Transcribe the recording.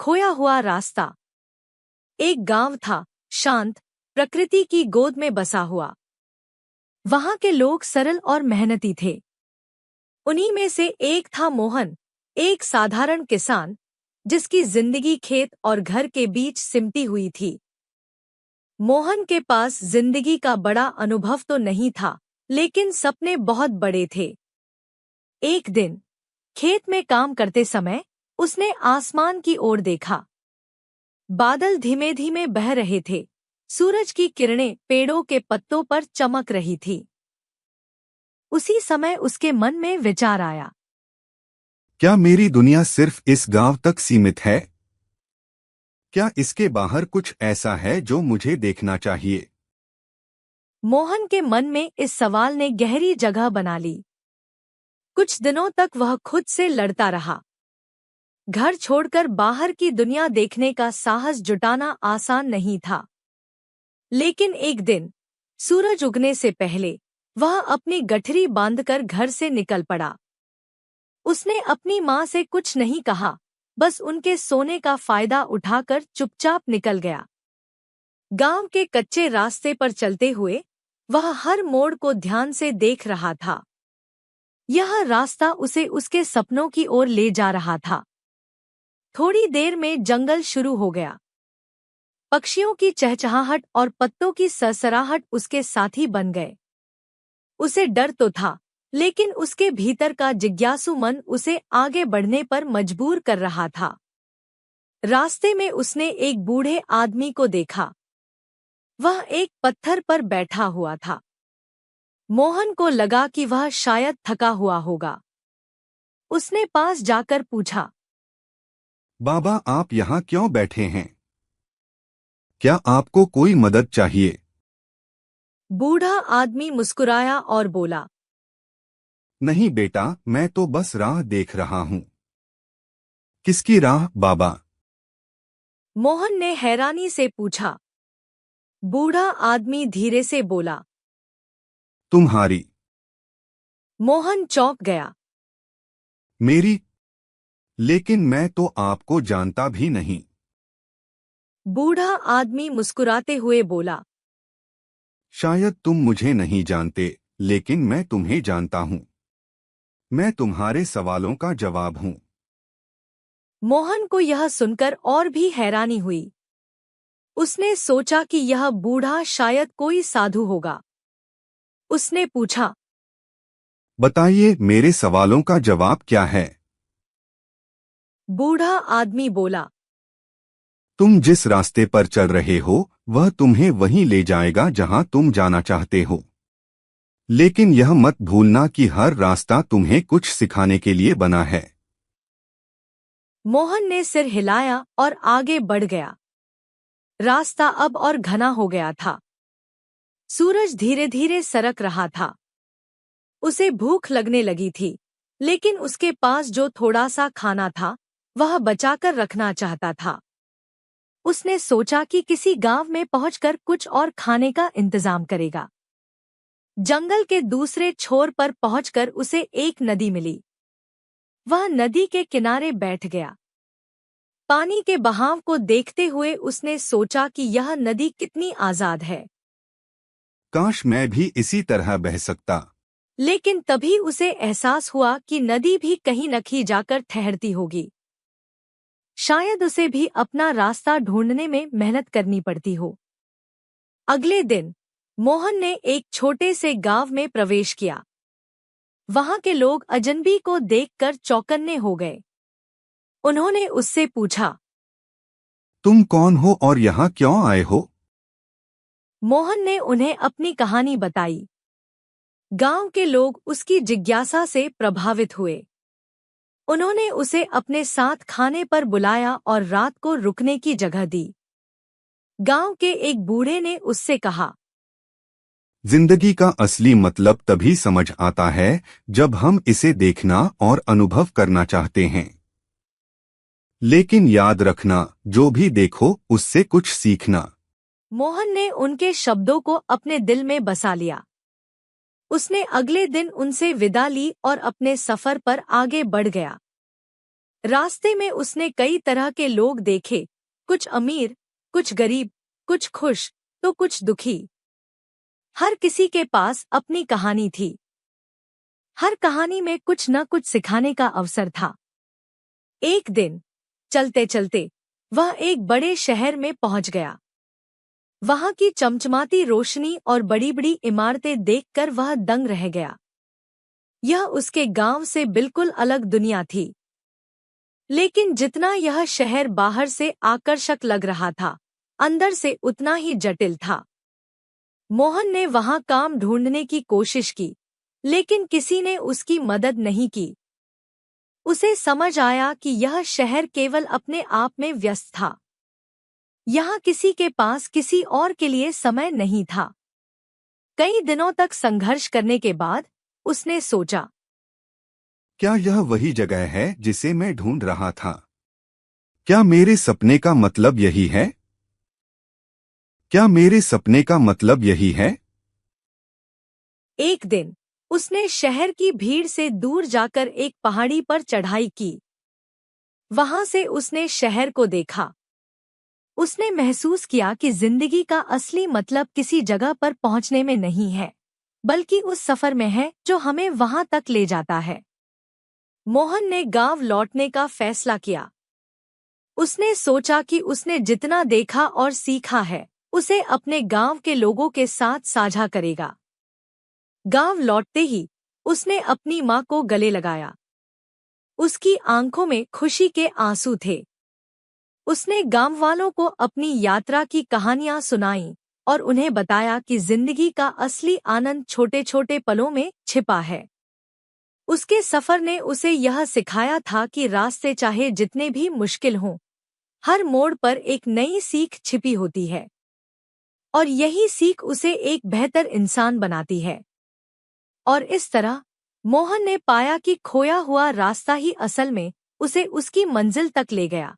खोया हुआ रास्ता। एक गांव था, शांत, प्रकृति की गोद में बसा हुआ। वहां के लोग सरल और मेहनती थे। उन्हीं में से एक था मोहन, एक साधारण किसान जिसकी जिंदगी खेत और घर के बीच सिमटी हुई थी। मोहन के पास जिंदगी का बड़ा अनुभव तो नहीं था, लेकिन सपने बहुत बड़े थे। एक दिन खेत में काम करते समय उसने आसमान की ओर देखा। बादल धीमे धीमे बह रहे थे, सूरज की किरणें पेड़ों के पत्तों पर चमक रही थी। उसी समय उसके मन में विचार आया, क्या मेरी दुनिया सिर्फ इस गांव तक सीमित है? क्या इसके बाहर कुछ ऐसा है जो मुझे देखना चाहिए? मोहन के मन में इस सवाल ने गहरी जगह बना ली। कुछ दिनों तक वह खुद से लड़ता रहा। घर छोड़कर बाहर की दुनिया देखने का साहस जुटाना आसान नहीं था। लेकिन एक दिन सूरज उगने से पहले वह अपनी गठरी बांधकर घर से निकल पड़ा। उसने अपनी माँ से कुछ नहीं कहा, बस उनके सोने का फायदा उठाकर चुपचाप निकल गया। गांव के कच्चे रास्ते पर चलते हुए वह हर मोड़ को ध्यान से देख रहा था। यह रास्ता उसे उसके सपनों की ओर ले जा रहा था। थोड़ी देर में जंगल शुरू हो गया। पक्षियों की चहचहाहट और पत्तों की सरसराहट उसके साथी बन गए। उसे डर तो था, लेकिन उसके भीतर का जिज्ञासु मन उसे आगे बढ़ने पर मजबूर कर रहा था। रास्ते में उसने एक बूढ़े आदमी को देखा। वह एक पत्थर पर बैठा हुआ था। मोहन को लगा कि वह शायद थका हुआ होगा। उसने पास जाकर पूछा, बाबा, आप यहाँ क्यों बैठे हैं? क्या आपको कोई मदद चाहिए? बूढ़ा आदमी मुस्कुराया और बोला, नहीं बेटा, मैं तो बस राह देख रहा हूँ। किसकी राह बाबा? मोहन ने हैरानी से पूछा। बूढ़ा आदमी धीरे से बोला। तुम्हारी। मोहन चौंक गया। मेरी? लेकिन मैं तो आपको जानता भी नहीं। बूढ़ा आदमी मुस्कुराते हुए बोला, शायद तुम मुझे नहीं जानते, लेकिन मैं तुम्हें जानता हूँ। मैं तुम्हारे सवालों का जवाब हूँ। मोहन को यह सुनकर और भी हैरानी हुई। उसने सोचा कि यह बूढ़ा शायद कोई साधु होगा। उसने पूछा, बताइए, मेरे सवालों का जवाब क्या है? बूढ़ा आदमी बोला, तुम जिस रास्ते पर चल रहे हो वह तुम्हें वहीं ले जाएगा जहां तुम जाना चाहते हो। लेकिन यह मत भूलना कि हर रास्ता तुम्हें कुछ सिखाने के लिए बना है। मोहन ने सिर हिलाया और आगे बढ़ गया। रास्ता अब और घना हो गया था। सूरज धीरे धीरे सरक रहा था। उसे भूख लगने लगी थी, लेकिन उसके पास जो थोड़ा सा खाना था वह बचाकर रखना चाहता था। उसने सोचा कि किसी गांव में पहुंचकर कुछ और खाने का इंतजाम करेगा। जंगल के दूसरे छोर पर पहुंचकर उसे एक नदी मिली। वह नदी के किनारे बैठ गया। पानी के बहाव को देखते हुए उसने सोचा कि यह नदी कितनी आजाद है। काश मैं भी इसी तरह बह सकता। लेकिन तभी उसे एहसास हुआ कि नदी भी कहीं न कहीं जाकर ठहरती होगी। शायद उसे भी अपना रास्ता ढूंढने में मेहनत करनी पड़ती हो। अगले दिन मोहन ने एक छोटे से गांव में प्रवेश किया। वहां के लोग अजनबी को देखकर चौकन्ने हो गए। उन्होंने उससे पूछा, तुम कौन हो और यहाँ क्यों आए हो? मोहन ने उन्हें अपनी कहानी बताई। गांव के लोग उसकी जिज्ञासा से प्रभावित हुए। उन्होंने उसे अपने साथ खाने पर बुलाया और रात को रुकने की जगह दी। गांव के एक बूढ़े ने उससे कहा, जिंदगी का असली मतलब तभी समझ आता है जब हम इसे देखना और अनुभव करना चाहते हैं। लेकिन याद रखना, जो भी देखो उससे कुछ सीखना। मोहन ने उनके शब्दों को अपने दिल में बसा लिया। उसने अगले दिन उनसे विदा ली और अपने सफर पर आगे बढ़ गया। रास्ते में उसने कई तरह के लोग देखे, कुछ अमीर, कुछ गरीब, कुछ खुश तो कुछ दुखी। हर किसी के पास अपनी कहानी थी। हर कहानी में कुछ न कुछ सिखाने का अवसर था। एक दिन चलते चलते वह एक बड़े शहर में पहुंच गया। वहां की चमचमाती रोशनी और बड़ी बड़ी इमारतें देखकर वह दंग रह गया। यह उसके गांव से बिल्कुल अलग दुनिया थी। लेकिन जितना यह शहर बाहर से आकर्षक लग रहा था, अंदर से उतना ही जटिल था। मोहन ने वहां काम ढूंढने की कोशिश की, लेकिन किसी ने उसकी मदद नहीं की। उसे समझ आया कि यह शहर केवल अपने आप में व्यस्त था। यहाँ किसी के पास किसी और के लिए समय नहीं था। कई दिनों तक संघर्ष करने के बाद उसने सोचा, क्या यह वही जगह है जिसे मैं ढूंढ रहा था? क्या मेरे सपने का मतलब यही है? क्या मेरे सपने का मतलब यही है? एक दिन उसने शहर की भीड़ से दूर जाकर एक पहाड़ी पर चढ़ाई की। वहां से उसने शहर को देखा। उसने महसूस किया कि जिंदगी का असली मतलब किसी जगह पर पहुंचने में नहीं है, बल्कि उस सफर में है जो हमें वहां तक ले जाता है। मोहन ने गांव लौटने का फैसला किया। उसने सोचा कि उसने जितना देखा और सीखा है, उसे अपने गांव के लोगों के साथ साझा करेगा। गांव लौटते ही उसने अपनी मां को गले लगाया। उसकी आंखों में खुशी के आंसू थे। उसने गांववालों को अपनी यात्रा की कहानियां सुनाईं और उन्हें बताया कि जिंदगी का असली आनंद छोटे छोटे पलों में छिपा है। उसके सफर ने उसे यह सिखाया था कि रास्ते चाहे जितने भी मुश्किल हों, हर मोड़ पर एक नई सीख छिपी होती है, और यही सीख उसे एक बेहतर इंसान बनाती है। और इस तरह मोहन ने पाया कि खोया हुआ रास्ता ही असल में उसे उसकी मंजिल तक ले गया।